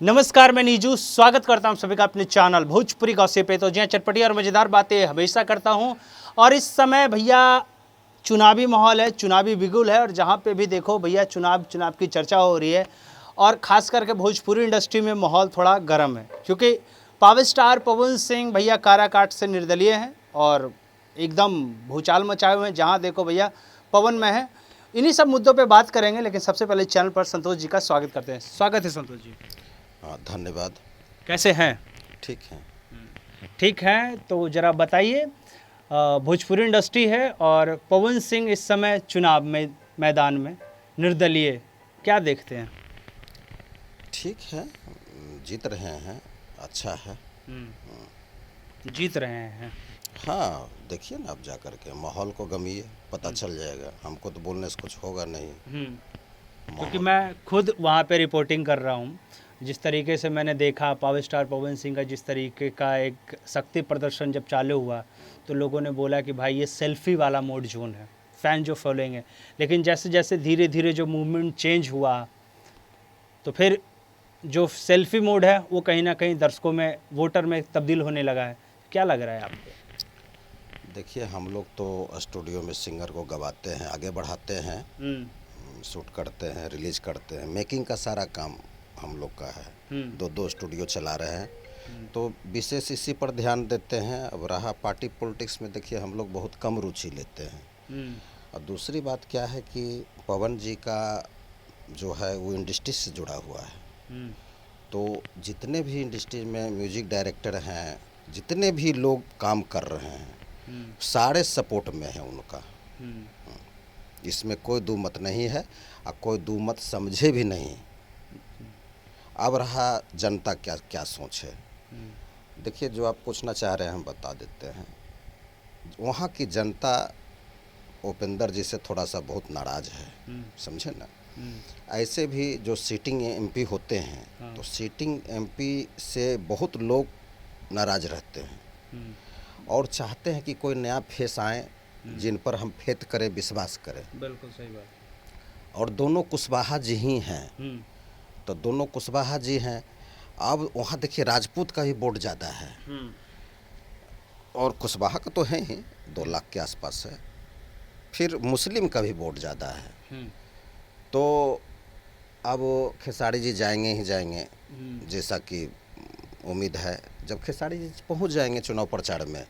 नमस्कार, मैं नीजू स्वागत करता हूं सभी का अपने चैनल भोजपुरी गॉसिप पे। तो जहाँ चटपटी और मज़ेदार बातें हमेशा करता हूं और इस समय भैया चुनावी माहौल है, चुनावी बिगुल है और जहाँ पे भी देखो भैया चुनाव की चर्चा हो रही है। और ख़ास करके भोजपुरी इंडस्ट्री में माहौल थोड़ा गर्म है क्योंकि पावर स्टार पवन सिंह भैया काराकाट से निर्दलीय हैं और एकदम भूचाल मचाए हुए हैं। जहाँ देखो भैया पवन में है। इन्हीं सब मुद्दों पे बात करेंगे, लेकिन सबसे पहले चैनल पर संतोष जी का स्वागत करते हैं। स्वागत है संतोष जी। हाँ, धन्यवाद। कैसे हैं? ठीक है। ठीक है, तो ज़रा बताइए, भोजपुरी इंडस्ट्री है और पवन सिंह इस समय चुनाव में मैदान में निर्दलीय, क्या देखते हैं? ठीक है, जीत रहे हैं, अच्छा है। जीत रहे हैं। हाँ, देखिए ना, अब जा कर के माहौल को गमिए, पता चल जाएगा। हमको तो बोलने से कुछ होगा नहीं। क्योंकि मैं खुद वहाँ पे रिपोर्टिंग कर रहा हूँ। जिस तरीके से मैंने देखा पावर स्टार पवन सिंह का जिस तरीके का एक शक्ति प्रदर्शन जब चालू हुआ तो लोगों ने बोला कि भाई ये सेल्फी वाला मोड जोन है, फ़ैन जो फॉलोइंग है। लेकिन जैसे जैसे धीरे धीरे जो मूवमेंट चेंज हुआ तो फिर जो सेल्फी मोड है वो कहीं ना कहीं दर्शकों में, वोटर में तब्दील होने लगा है। क्या लग रहा है आपको? देखिए, हम लोग तो स्टूडियो में सिंगर को गवाते हैं, आगे बढ़ाते हैं, शूट करते हैं, रिलीज करते हैं, मेकिंग का सारा काम हम लोग का है। दो स्टूडियो चला रहे हैं, तो विशेष इसी पर ध्यान देते हैं। अब रहा पार्टी पॉलिटिक्स में, देखिए हम लोग बहुत कम रुचि लेते हैं। और दूसरी बात क्या है कि पवन जी का जो है वो इंडस्ट्री से जुड़ा हुआ है। तो जितने भी इंडस्ट्री में म्यूजिक डायरेक्टर हैं, जितने भी लोग काम कर रहे हैं, सारे सपोर्ट में है उनका। इसमें कोई दो मत नहीं है और कोई दो मत समझे भी नहीं। अब रहा जनता क्या क्या सोचे। देखिए, जो आप पूछना चाह रहे हैं हम बता देते हैं। वहाँ की जनता उपेंद्र जी से थोड़ा सा बहुत नाराज़ है, समझे ना। ऐसे भी जो सीटिंग एमपी होते हैं, तो सीटिंग एमपी से बहुत लोग नाराज़ रहते हैं और चाहते हैं कि कोई नया फेस आए जिन पर हम फेथ करें, विश्वास करें। बिल्कुल सही बात। और दोनों कुशवाहा जी ही हैं, तो दोनों कुशवाहा जी हैं। अब वहाँ देखिए राजपूत का भी वोट ज़्यादा है और कुशवाहा का तो है ही, 2 लाख के आसपास है। फिर मुस्लिम का भी वोट ज़्यादा है। तो अब खेसारी जी जाएंगे ही जाएंगे, जैसा कि उम्मीद है। जब खेसारी जी पहुंच जाएंगे चुनाव प्रचार में,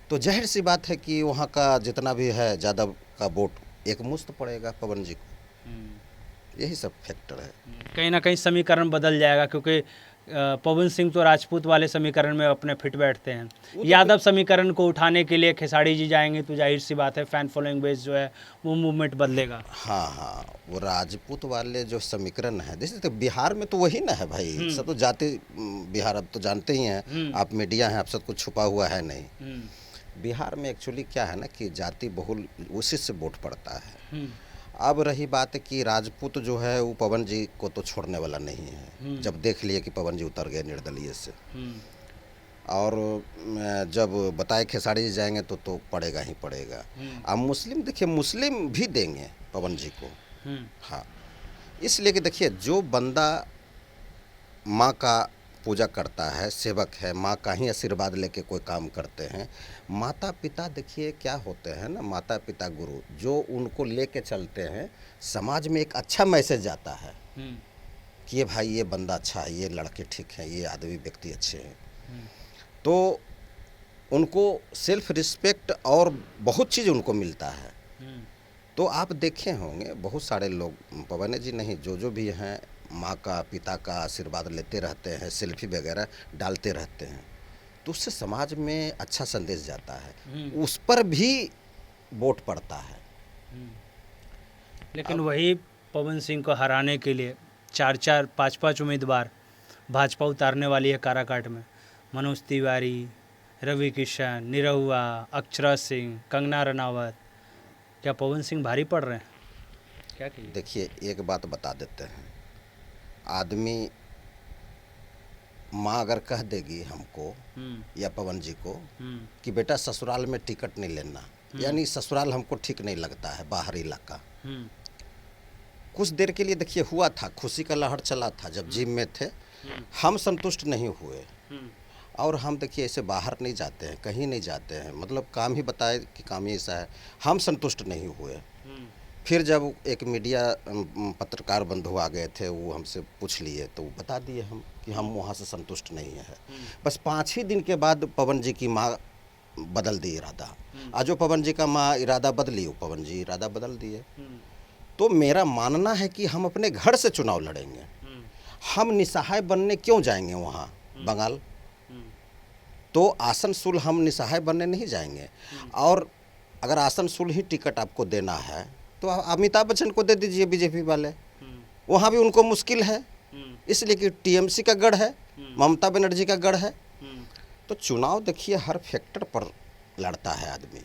तो जाहिर सी बात है कि वहाँ का जितना भी है यादव का वोट एक मुश्त पड़ेगा पवन जी को। यही सब फैक्टर है। कहीं ना कहीं समीकरण बदल जाएगा क्योंकि पवन सिंह तो राजपूत वाले समीकरण में अपने फिट बैठते हैं। यादव समीकरण को उठाने के लिए खेसारी जी जाएंगे तो जाहिर सी बात है फैन फॉलोइंग बेस जो है वो मूवमेंट बदलेगा। हाँ, वो राजपूत वाले जो समीकरण है, जैसे तो बिहार में तो वही ना है भाई। सब तो जाति, बिहार अब तो जानते ही हैं आप, मीडिया है, आप सब कुछ छुपा हुआ है नहीं। बिहार में एक्चुअली क्या है ना कि जाति बहुल, उसी से वोट पड़ता है। अब रही बात है कि राजपूत जो है वो पवन जी को तो छोड़ने वाला नहीं है। जब देख लिए कि पवन जी उतर गए निर्दलीय से, और जब बताए खेसारी जी जाएंगे तो पड़ेगा ही पड़ेगा। अब मुस्लिम, देखिए मुस्लिम भी देंगे पवन जी को। हाँ, इसलिए कि देखिए जो बंदा माँ का पूजा करता है, सेवक है, माँ का ही आशीर्वाद लेके कोई काम करते हैं। माता पिता देखिए क्या होते हैं ना, माता पिता गुरु जो उनको लेके चलते हैं, समाज में एक अच्छा मैसेज जाता है कि ये भाई ये बंदा अच्छा है, ये लड़के ठीक हैं, ये आदमी व्यक्ति अच्छे हैं। तो उनको सेल्फ रिस्पेक्ट और बहुत चीज़ उनको मिलता है। तो आप देखे होंगे बहुत सारे लोग, पवन जी नहीं, जो भी हैं, माँ का पिता का आशीर्वाद लेते रहते हैं, सेल्फी वगैरह डालते रहते हैं, तो उससे समाज में अच्छा संदेश जाता है, उस पर भी वोट पड़ता है। लेकिन वही पवन सिंह को हराने के लिए 4-4, 5-5 उम्मीदवार भाजपा उतारने वाली है काराकाट में। मनोज तिवारी, रवि किशन, निरहुआ, अक्षरा सिंह, कंगना रनावत। क्या पवन सिंह भारी पड़ रहे हैं? क्या कहिए? देखिए, एक बात बता देते हैं, आदमी, माँ अगर कह देगी हमको या पवन जी को कि बेटा ससुराल में टिकट नहीं लेना, यानी ससुराल हमको ठीक नहीं लगता है, बाहरी इलाका। कुछ देर के लिए देखिए हुआ था, खुशी का लहर चला था जब जिम में थे, हम संतुष्ट नहीं हुए। और हम देखिए ऐसे बाहर नहीं जाते हैं, कहीं नहीं जाते हैं, मतलब काम ही बताए कि काम ही ऐसा है, हम संतुष्ट नहीं हुए। फिर जब एक मीडिया पत्रकार बंधु आ गए थे, वो हमसे पूछ लिए तो वो बता दिए हम कि हम वहाँ से संतुष्ट नहीं है। बस 5 ही दिन के बाद पवन जी की माँ बदल दी इरादा। आज जो पवन जी का माँ इरादा बदली, वो पवन जी इरादा बदल दिए। तो मेरा मानना है कि हम अपने घर से चुनाव लड़ेंगे। हम निसहाय बनने क्यों जाएंगे वहाँ बंगाल? तो आसनसोल हम निसहाय बनने नहीं जाएंगे। और अगर आसनसोल ही टिकट आपको देना है तो अमिताभ बच्चन को दे दीजिए, बीजेपी वाले। वहाँ भी उनको मुश्किल है, इसलिए कि टीएमसी का गढ़ है, ममता बनर्जी का गढ़ है। तो चुनाव देखिए हर फैक्टर पर लड़ता है आदमी।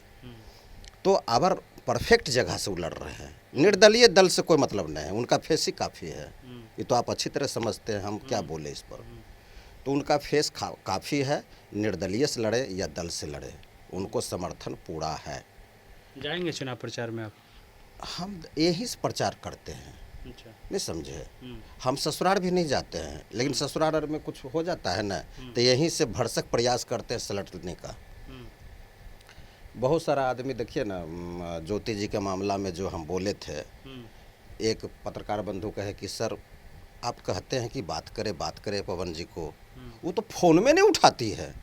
तो अगर परफेक्ट जगह से वो लड़ रहे हैं, निर्दलीय दल से कोई मतलब नहीं है, उनका फेस ही काफ़ी है। ये तो आप अच्छी तरह समझते हैं, हम क्या बोले इस पर। तो उनका फेस काफ़ी है। निर्दलीय से लड़े या दल से लड़े, उनको समर्थन पूरा है। जाएंगे चुनाव प्रचार में आप? हम यही से प्रचार करते हैं। अच्छा। नहीं समझे, हम ससुराल भी नहीं जाते हैं, लेकिन ससुराल में कुछ हो जाता है ना, तो यहीं से भरसक प्रयास करते हैं सलटने का। बहुत सारा आदमी देखिए ना, ज्योति जी के मामला में जो हम बोले थे, एक पत्रकार बंधु कहे कि सर आप कहते हैं कि बात करे पवन जी को, वो तो फ़ोन में नहीं उठाती है।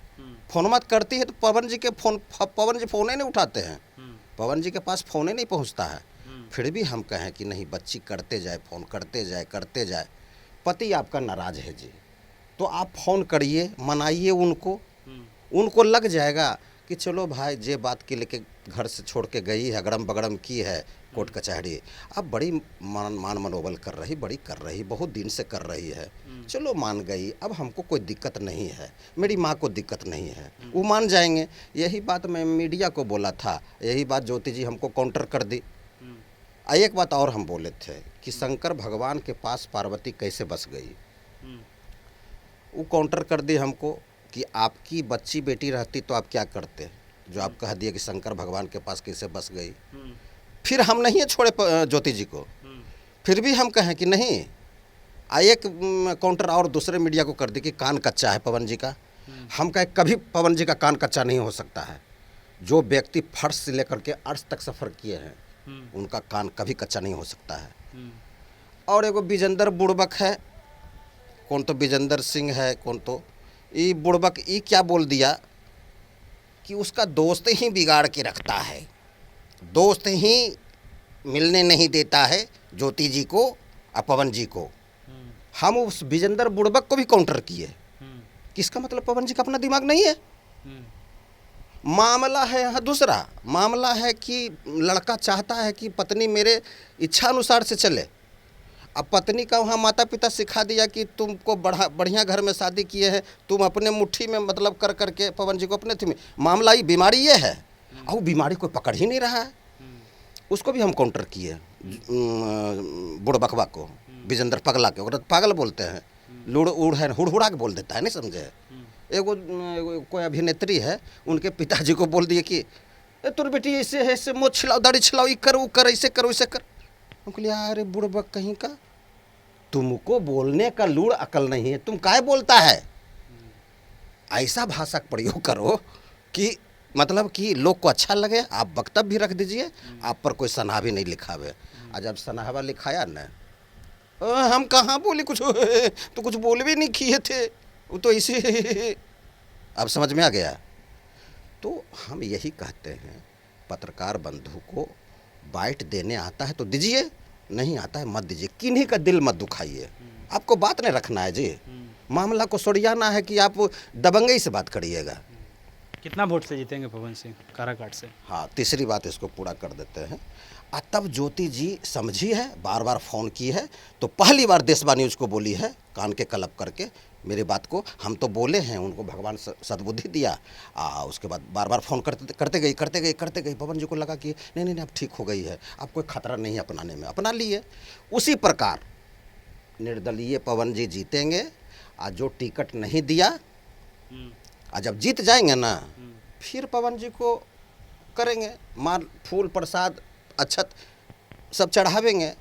फ़ोन मत करती है तो पवन जी फ़ोन ही नहीं उठाते हैं, पवन जी के पास फ़ोन ही नहीं पहुंचता है। फिर भी हम कहें कि नहीं, बच्ची करते जाए, फ़ोन करते जाए। पति आपका नाराज़ है जी, तो आप फ़ोन करिए, मनाइए उनको लग जाएगा कि चलो भाई जे बात के लेके घर से छोड़ के गई है, अगड़म बगड़म की है कोर्ट कचहरी, अब बड़ी मान मनोबल कर रही, बहुत दिन से कर रही है, चलो मान गई, अब हमको कोई दिक्कत नहीं है, मेरी माँ को दिक्कत नहीं है, वो मान जाएंगे। यही बात मैं मीडिया को बोला था, यही बात ज्योति जी हमको काउंटर कर दी। एक बात और हम बोले थे कि शंकर भगवान के पास पार्वती कैसे बस गई, वो काउंटर कर दी हमको कि आपकी बच्ची बेटी रहती तो आप क्या करते, जो आप कह दिए कि शंकर भगवान के पास कैसे बस गई। फिर हम नहीं छोड़े ज्योति जी को, फिर भी हम कहें कि नहीं। एक काउंटर और दूसरे मीडिया को कर दी कि कान कच्चा है पवन जी का। हम कहें कभी पवन जी का कान कच्चा नहीं हो सकता है। जो व्यक्ति फर्श से लेकर के अर्श तक सफ़र किए हैं, उनका कान कभी कच्चा नहीं हो सकता है। और एगो विजेंद्र बुड़बक है, कौन तो विजेंद्र सिंह है, कौन तो ये बुड़बक, ये क्या बोल दिया कि उसका दोस्त ही बिगाड़ के रखता है, दोस्त ही मिलने नहीं देता है ज्योति जी को और पवन जी को। हम उस विजेंद्र बुड़बक को भी काउंटर किए, किसका मतलब पवन जी का अपना दिमाग नहीं है। मामला है यहाँ दूसरा, मामला है कि लड़का चाहता है कि पत्नी मेरे इच्छा अनुसार से चले। अब पत्नी का वहाँ माता पिता सिखा दिया कि तुमको बढ़िया घर में शादी किए हैं, तुम अपने मुट्ठी में मतलब कर करके पवन जी को अपने थी में। मामला ये बीमारी ये है, और वो बीमारी कोई पकड़ ही नहीं रहा है। उसको भी हम काउंटर किए, बुड़बकवा को, विजेंद्र पगला के, और पागल बोलते हैं, लुड़ उड़ है, हुड़हुड़ा के बोल देता है, नहीं समझे। एगो कोई अभिनेत्री है, उनके पिताजी को बोल दिए कि तुर बेटी ऐसे है, ऐसे मोछ छिलाओ, दाढ़ी छिलाओ, ये कर वो कर, ऐसे करो ऐसे कर। उनको लिया, अरे बुड़बक कहीं का, तुमको बोलने का लूड़ अकल नहीं है, तुम काहे बोलता है। ऐसा भाषा का प्रयोग करो कि मतलब कि लोग को अच्छा लगे, आप वक्तव्य भी रख दीजिए, आप पर कोई सनाह भी नहीं लिखावे। आज जब सनाहवा लिखाया न, हम कहाँ बोले कुछ, तो कुछ बोल भी नहीं किए थे, वो तो इसी। अब समझ में आ गया। तो हम यही कहते हैं, पत्रकार बंधु को बाइट देने आता है तो दीजिए, नहीं आता है मत दीजिए, किन्हीं का दिल मत दुखाइए। आपको बात नहीं रखना है जी, मामला को सड़ियाना है कि आप दबंगई से बात करिएगा। कितना वोट से जीतेंगे पवन सिंह काराकाट से? हाँ, तीसरी बात इसको पूरा कर देते हैं। तब ज्योति जी समझी है, बार बार फ़ोन की है, तो पहली बार देशवा न्यूज़ को बोली है कान के कलब करके मेरी बात को। हम तो बोले हैं, उनको भगवान सद्बुद्धि दिया। उसके बाद बार बार फ़ोन करते गई। पवन जी को लगा कि नहीं अब ठीक हो गई है, अब कोई खतरा नहीं है अपनाने में, अपना लिए। उसी प्रकार निर्दलीय पवन जी जीतेंगे। आज जो टिकट नहीं दिया, आज जब जीत जाएंगे ना, फिर पवन जी को करेंगे, माल फूल प्रसाद अक्षत सब चढ़ावेंगे।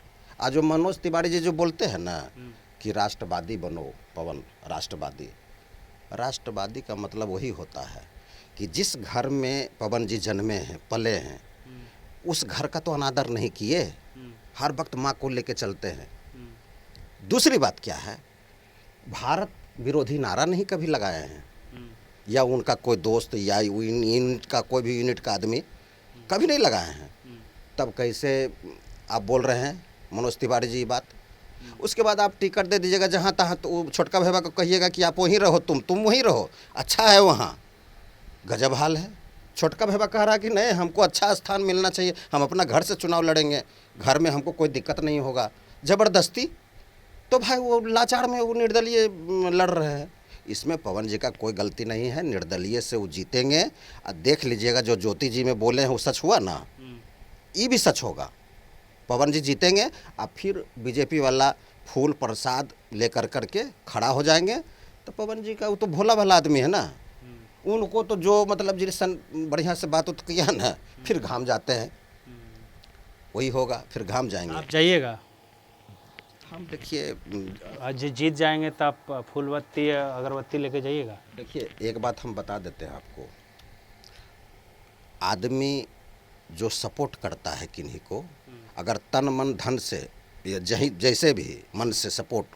आज जो मनोज तिवारी जी जो बोलते हैं ना कि राष्ट्रवादी बनो पवन, राष्ट्रवादी। राष्ट्रवादी का मतलब वही होता है कि जिस घर में पवन जी जन्मे हैं, पले हैं, उस घर का तो अनादर नहीं किए, हर वक्त माँ को लेके चलते हैं। दूसरी बात क्या है, भारत विरोधी नारा नहीं कभी लगाए हैं, या उनका कोई दोस्त या यूनिट का कोई भी यूनिट का आदमी कभी नहीं लगाए हैं। तब कैसे आप बोल रहे हैं मनोज तिवारी जी बात? उसके बाद आप टिकट दे दीजिएगा जहाँ तहाँ, तो छोटका भैया को कहिएगा कि आप वहीं रहो, तुम वहीं रहो, अच्छा है वहाँ। गजब हाल है। छोटका भैया कह रहा है कि नहीं, हमको अच्छा स्थान मिलना चाहिए, हम अपना घर से चुनाव लड़ेंगे, घर में हमको कोई दिक्कत नहीं होगा। ज़बरदस्ती तो भाई वो लाचार में वो निर्दलीय लड़ रहे हैं। इसमें पवन जी का कोई गलती नहीं है, निर्दलीय से वो जीतेंगे। और देख लीजिएगा जो ज्योति जी में बोले हैं वो सच हुआ ना, ये भी सच होगा। पवन जी जीतेंगे और फिर बीजेपी वाला फूल प्रसाद लेकर करके खड़ा हो जाएंगे। तो पवन जी का वो तो भोला भाला आदमी है ना, उनको तो जो मतलब जिस बढ़िया से बात उत किया ना, फिर घाम जाते हैं, वही होगा, फिर घाम जाएंगे। आप जाइएगा? हम देखिए, आज जीत जाएंगे तो आप फूलबत्ती अगरबत्ती लेके जाइएगा। देखिए एक बात हम बता देते हैं आपको, आदमी जो सपोर्ट करता है किन्हीं को, अगर तन मन धन से या जैसे भी मन से सपोर्ट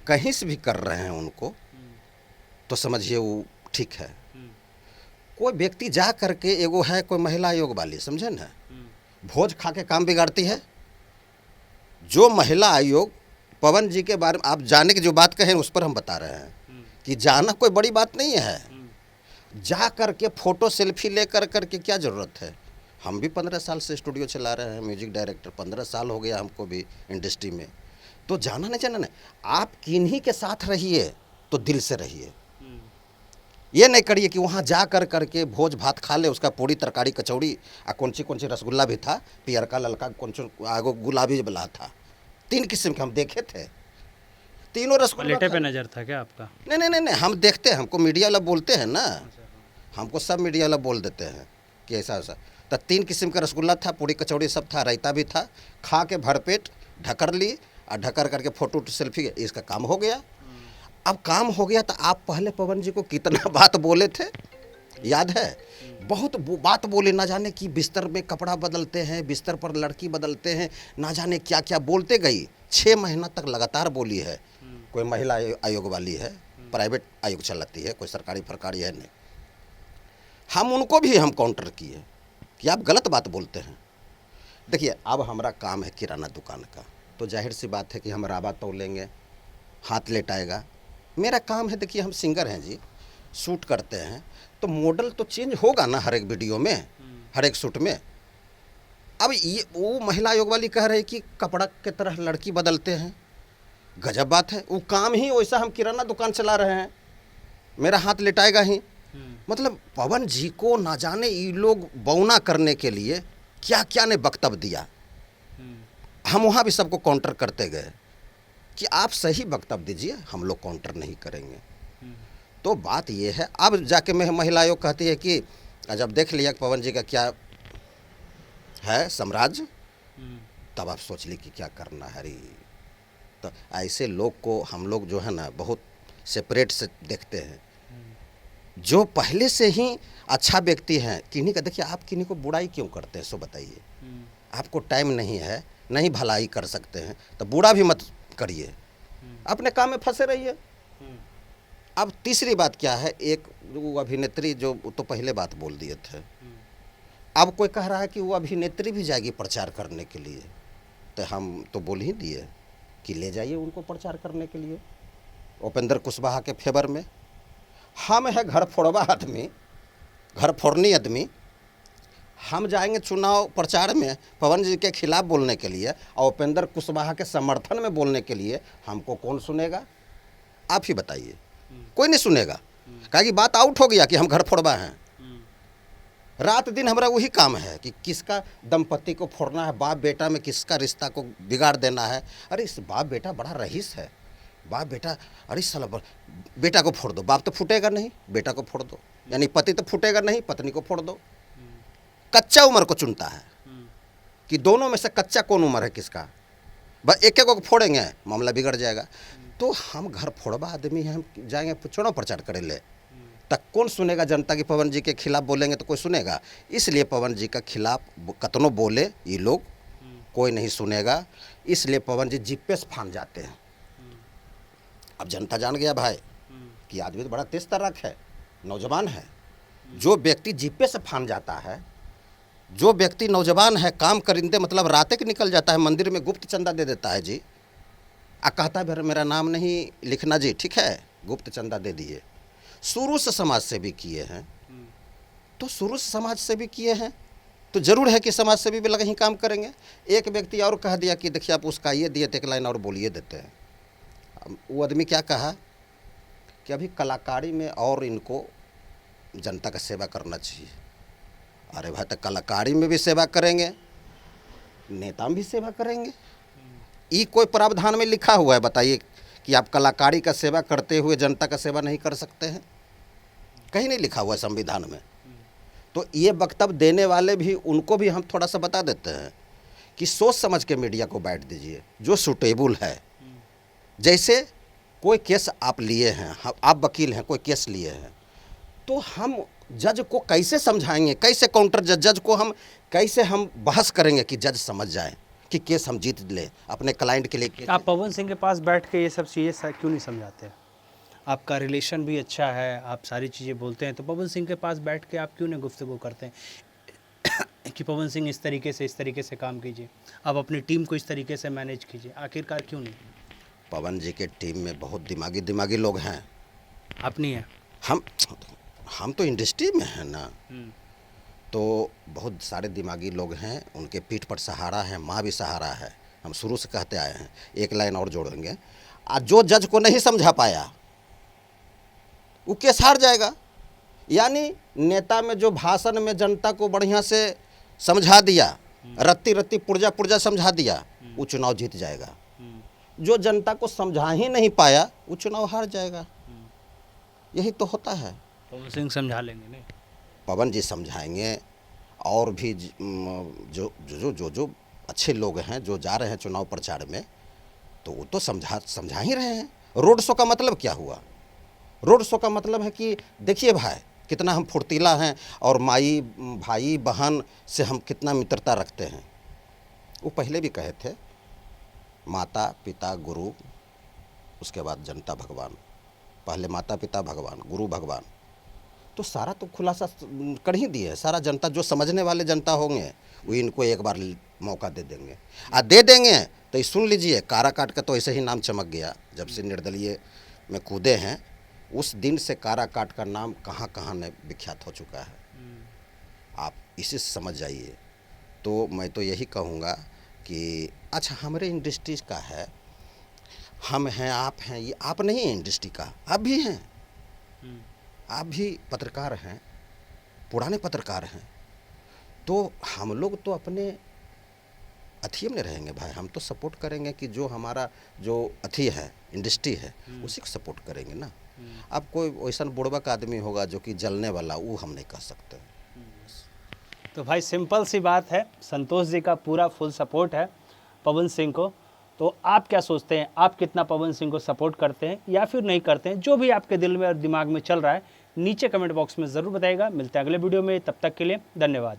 कहीं से भी कर रहे हैं उनको, तो समझिए वो ठीक है। कोई व्यक्ति जा करके, एगो है कोई महिला आयोग वाली, समझे ना, भोज खा के काम बिगाड़ती है। जो महिला आयोग पवन जी के बारे में आप जाने की जो बात कहें उस पर हम बता रहे हैं कि जाना कोई बड़ी बात नहीं है। जा करके फ़ोटो सेल्फी ले करके क्या ज़रूरत है? हम भी 15 साल से स्टूडियो चला रहे हैं, म्यूजिक डायरेक्टर 15 साल हो गया हमको भी इंडस्ट्री में। तो जाना नहीं जाना नहीं, आप किन्हीं के साथ रहिए तो दिल से रहिए। ये नहीं करिए कि वहाँ जा करके भोज भात खा ले, उसका पूरी तरकारी कचौड़ी और कौन सी रसगुल्ला भी था, पियर का ललका कौन आगो गुलाबी वाला था, 3 किस्म के हम देखे थे, तीनों रसगुल्ला प्लेटे पे नज़र था क्या आपका? नहीं, हम देखते हैं, हमको मीडिया वाला बोलते हैं ना, हमको सब मीडिया वाला बोल देते हैं कि ऐसा ऐसा। तो 3 किस्म का रसगुल्ला था, पूरी कचौड़ी सब था, रायता भी था, खा के भरपेट ढकर ली और ढकर करके फ़ोटो सेल्फी, इसका काम हो गया। अब काम हो गया तो आप पहले पवन जी को कितना बात बोले थे, याद है? बहुत बात बोले, ना जाने कि बिस्तर में कपड़ा बदलते हैं, बिस्तर पर लड़की बदलते हैं, ना जाने क्या क्या बोलते गई। 6 महीना तक लगातार बोली है। कोई महिला आयोग वाली है, प्राइवेट आयोग चलाती है, कोई सरकारी फरकारी है नहीं। हम उनको भी हम काउंटर किए कि आप गलत बात बोलते हैं। देखिए अब हमारा काम है किराना दुकान का, तो जाहिर सी बात है कि हम राबा तोलेंगे, हाथ लेटाएगा। मेरा काम है, देखिए हम सिंगर हैं जी, शूट करते हैं, तो मॉडल तो चेंज होगा ना हर एक वीडियो में, हर एक शूट में। अब ये वो महिला आयोग वाली कह रही कि कपड़ा की तरह लड़की बदलते हैं, गजब बात है। वो काम ही वैसा, हम किराना दुकान चला रहे हैं, मेरा हाथ लेटाएगा ही। मतलब पवन जी को ना जाने ये लोग बौना करने के लिए क्या क्या ने वक्तव्य दिया। हम वहाँ भी सबको काउंटर करते गए कि आप सही वक्तव्य दीजिए, हम लोग काउंटर नहीं करेंगे। तो बात ये है, अब जाके महिला आयोग कहती है कि जब देख लिया पवन जी का क्या है साम्राज्य, तब आप सोच ली कि क्या करना है। तो ऐसे लोग को हम लोग जो है ना बहुत सेपरेट से देखते हैं। जो पहले से ही अच्छा व्यक्ति हैं, किन्हीं का देखिए, आप किन्हीं को बुराई क्यों करते हैं, सो बताइए। आपको टाइम नहीं है, नहीं भलाई कर सकते हैं, तो बुरा भी मत करिए, अपने काम में फंसे रहिए। अब तीसरी बात क्या है, एक वो अभिनेत्री जो तो पहले बात बोल दिए थे, अब कोई कह रहा है कि वो अभिनेत्री भी जाएगी प्रचार करने के लिए, तो हम तो बोल ही दिए कि ले जाइए उनको प्रचार करने के लिए उपेंद्र कुशवाहा के फेवर में। हम है घर फोड़वा आदमी, घर फोड़नी आदमी, हम जाएंगे चुनाव प्रचार में पवन जी के खिलाफ बोलने के लिए और उपेंद्र कुशवाहा के समर्थन में बोलने के लिए, हमको कौन सुनेगा? आप ही बताइए, कोई नहीं सुनेगा। कहा कि बात आउट हो गया कि हम घर फोड़वा हैं। रात दिन हमारा वही काम है कि किसका दंपति को फोड़ना है, बाप बेटा में किसका रिश्ता को बिगाड़ देना है। अरे इस बाप बेटा बड़ा रईस है, बाप बेटा, अरे साला बेटा को फोड़ दो, बाप तो फूटेगा नहीं, बेटा को फोड़ दो, यानी पति तो फूटेगा नहीं, पत्नी को फोड़ दो। कच्चा उम्र को चुनता है कि दोनों में से कच्चा कौन उम्र है किसका। बस एक एक को फोड़ेंगे, मामला बिगड़ जाएगा। तो हम घर फोड़वा आदमी हैं, हम जाएंगे चुनाव प्रचार करे ले, तक कौन सुनेगा जनता की पवन जी के खिलाफ बोलेंगे तो कोई सुनेगा। इसलिए पवन जी का खिलाफ कतनो बोले ये लोग, कोई नहीं सुनेगा। इसलिए पवन जी जीपे से फान जाते हैं। अब जनता जान गया भाई कि आदमी तो बड़ा तेज तर्राक है, नौजवान है। जो व्यक्ति जीपे से फान जाता है, जो व्यक्ति नौजवान है, काम करिंदे मतलब रातें के निकल जाता है, मंदिर में गुप्त चंदा दे देता है जी, कहता है मेरा नाम नहीं लिखना जी, ठीक है, गुप्त चंदा दे दिए। शुरू से समाज सेवी किए हैं, तो शुरू से समाज सेवी किए हैं तो जरूर है कि समाज सेवी भी लगे ही काम करेंगे। एक व्यक्ति और कह दिया कि देखिए आप उसका ये दिए, तो एक लाइन और बोलिए देते हैं। वो आदमी क्या कहा कि अभी कलाकारी में और इनको जनता का सेवा करना चाहिए। अरे भाई, तो कलाकारी में भी सेवा करेंगे, नेता में भी सेवा करेंगे, ये कोई प्रावधान में लिखा हुआ है बताइए कि आप कलाकारी का सेवा करते हुए जनता का सेवा नहीं कर सकते हैं? कहीं नहीं लिखा हुआ है संविधान में। तो ये वक्तव्य देने वाले भी, उनको भी हम थोड़ा सा बता देते हैं कि सोच समझ के मीडिया को बैठ दीजिए, जो सूटेबल है। जैसे कोई केस आप लिए हैं, आप वकील हैं, कोई केस लिए हैं, तो हम जज को कैसे समझाएंगे, कैसे काउंटर जज को हम कैसे हम बहस करेंगे कि जज समझ जाए कि केस हम जीत ले अपने क्लाइंट के लिए। आप पवन सिंह के पास बैठ के ये सब चीज़ें क्यों नहीं समझाते? आपका रिलेशन भी अच्छा है, आप सारी चीज़ें बोलते हैं, तो पवन सिंह के पास बैठ के आप क्यों नहीं गुफ्तगू करते हैं कि पवन सिंह इस तरीके से काम कीजिए, आप अपनी टीम को इस तरीके से मैनेज कीजिए? आखिरकार क्यों नहीं? पवन जी के टीम में बहुत दिमागी लोग हैं। आप नहीं हैं? हम तो इंडस्ट्री में हैं ना, तो बहुत सारे दिमागी लोग हैं, उनके पीठ पर सहारा है, माँ भी सहारा है। हम शुरू से कहते आए हैं। एक लाइन और जोड़ेंगे, आज जो जज को नहीं समझा पाया वो केस हार जाएगा। यानी नेता में जो भाषण में जनता को बढ़िया से समझा दिया, रत्ती पुर्जा समझा दिया, वो चुनाव जीत जाएगा। जो जनता को समझा ही नहीं पाया वो चुनाव हार जाएगा। यही तो होता है। पवन सिंह समझा लेंगे नहीं? पवन जी समझाएंगे, और भी जो अच्छे लोग हैं जो जा रहे हैं चुनाव प्रचार में, तो वो तो समझा ही रहे हैं। रोड शो का मतलब क्या हुआ? रोड शो का मतलब है कि देखिए भाई कितना हम फुर्तीला हैं, और माई भाई बहन से हम कितना मित्रता रखते हैं। वो पहले भी कहे थे, माता पिता गुरु, उसके बाद जनता भगवान। पहले माता पिता भगवान, गुरु भगवान, तो सारा तो खुलासा कर ही दिए। सारा जनता, जो समझने वाले जनता होंगे वो इनको एक बार मौका दे देंगे। दे देंगे तो ये सुन लीजिए, काराकाट का तो ऐसे ही नाम चमक गया। जब से निर्दलीय में कूदे हैं उस दिन से काराकाट का नाम कहाँ कहाँ ने विख्यात हो चुका है। आप इसी से समझ जाइए। तो मैं तो यही कहूँगा कि अच्छा, हमारे इंडस्ट्री का है, हम हैं, आप हैं, ये आप नहीं है इंडस्ट्री का, आप भी हैं, आप भी पत्रकार हैं, पुराने पत्रकार हैं। तो हम लोग तो अपने अथी में रहेंगे भाई, हम तो सपोर्ट करेंगे कि जो हमारा जो अथी है, इंडस्ट्री है, उसी को सपोर्ट करेंगे ना। अब कोई वैसा बुड़बक आदमी होगा जो कि जलने वाला, वो हम नहीं कह सकते। तो भाई सिंपल सी बात है, संतोष जी का पूरा फुल सपोर्ट है पवन सिंह को। तो आप क्या सोचते हैं, आप कितना पवन सिंह को सपोर्ट करते हैं या फिर नहीं करते हैं? जो भी आपके दिल में और दिमाग में चल रहा है नीचे कमेंट बॉक्स में ज़रूर बताइएगा। मिलते हैं अगले वीडियो में, तब तक के लिए धन्यवाद।